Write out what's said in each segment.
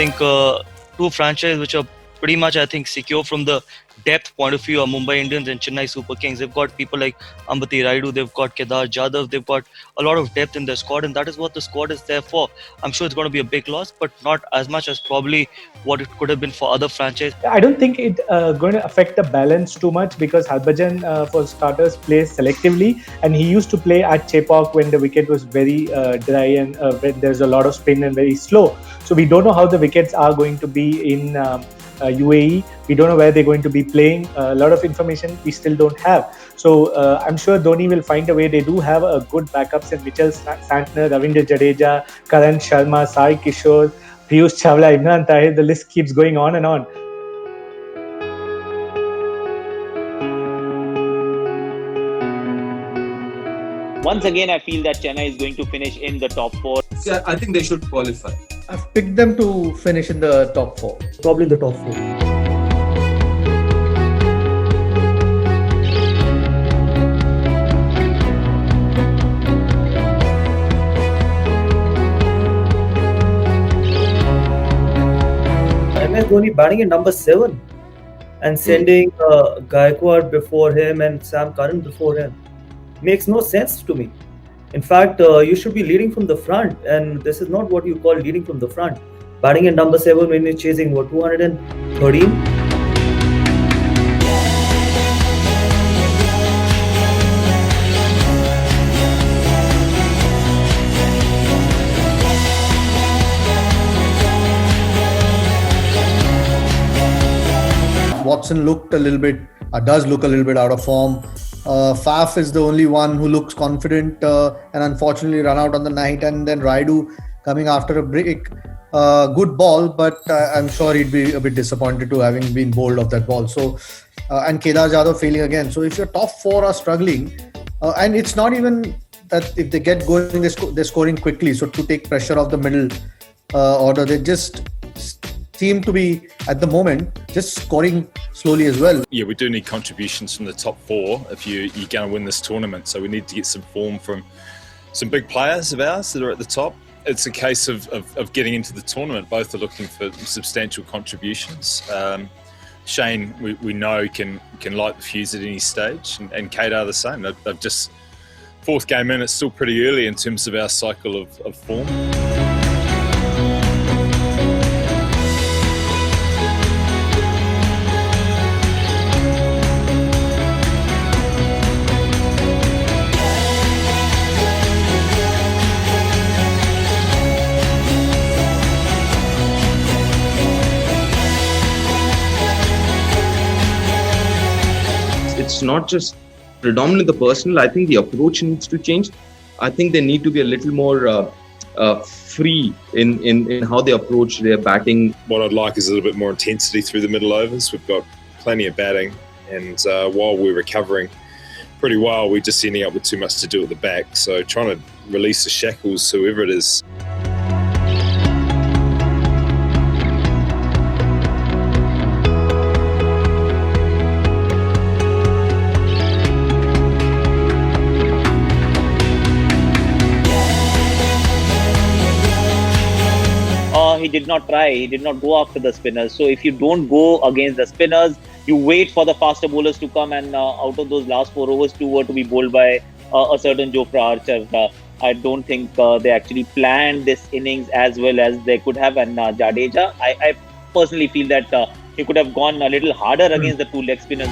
think two franchises which are pretty much, I think, secure from the depth point of view are Mumbai Indians and Chennai Super Kings. They've got people like Ambati Rayudu, they've got Kedar Jadhav, they've got a lot of depth in their squad, and that is what the squad is there for. I'm sure it's going to be a big loss, but not as much as probably what it could have been for other franchises. I don't think it going to affect the balance too much because Harbhajan, for starters, plays selectively, and he used to play at Chepauk when the wicket was very dry and when there's a lot of spin and very slow. So we don't know how the wickets are going to be in UAE. We don't know where they're going to be playing. A lot of information we still don't have. So I'm sure Dhoni will find a way. They do have a good backups in Mitchell Santner, Ravindra Jadeja, Karan Sharma, Sai Kishore, Piyush Chawla, Imran Tahir. The list keeps going on and on. Once again, I feel that Chennai is going to finish in the top 4. Yeah, I think they should qualify. I've picked them to finish in the top 4. Probably the top 4. MS Dhoni batting at number 7 and sending Gaikwad before him and Sam Curran before him makes no sense to me. In fact, you should be leading from the front, and this is not what you call leading from the front. Batting at number 7 when you're chasing 213. Watson looked a little bit, does look a little bit out of form. Faf is the only one who looks confident and unfortunately run out on the night. And then Raidu coming after a break. Good ball, but I'm sure he'd be a bit disappointed to having been bowled off that ball. So, and Kedar Jadhav failing again. So if your top 4 are struggling, and it's not even that if they get going, they're scoring quickly. So to take pressure off the middle order, they just seem to be, at the moment, just scoring slowly as well. Yeah, we do need contributions from the top 4 if you're going to win this tournament. So we need to get some form from some big players of ours that are at the top. It's a case of getting into the tournament. Both are looking for substantial contributions. Shane, we know, can light the fuse at any stage, and Kedar the same. They've just, 4th game in, it's still pretty early in terms of our cycle of form. It's not just predominantly the personal. I think the approach needs to change. I think they need to be a little more free in how they approach their batting. What I'd like is a little bit more intensity through the middle overs. We've got plenty of batting, and while we're recovering pretty well, we're just ending up with too much to do at the back. So trying to release the shackles, whoever it is. He did not try. He did not go after the spinners. So if you don't go against the spinners, you wait for the faster bowlers to come, and out of those last 4 overs, 2 were to be bowled by a certain Jofra Archer. I don't think they actually planned this innings as well as they could have. And Jadeja, I personally feel that he could have gone a little harder against the 2 leg spinners.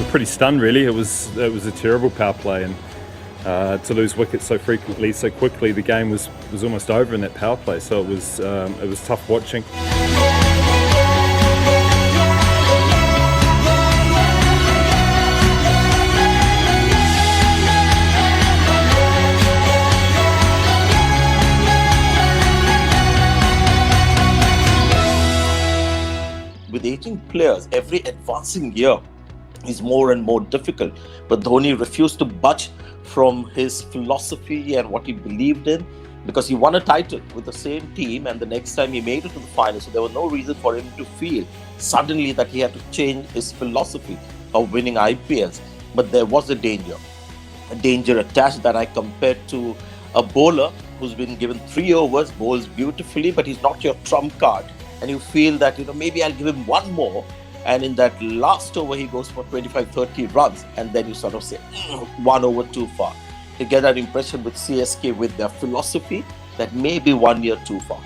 Pretty stunned, really. It was a terrible power play, and to lose wickets so frequently, so quickly, the game was almost over in that power play. So it was tough watching. with aging players, every advancing year is more and more difficult. But Dhoni refused to budge from his philosophy and what he believed in, because he won a title with the same team and the next time he made it to the final. So there was no reason for him to feel suddenly that he had to change his philosophy of winning IPLs. But there was a danger attached that I compared to a bowler who's been given 3 overs, bowls beautifully, but he's not your trump card. And you feel that, maybe I'll give him one more. And in that last over, he goes for 25, 30 runs. And then you sort of say, 1 over too far. You get that impression with CSK with their philosophy that maybe 1 year too far.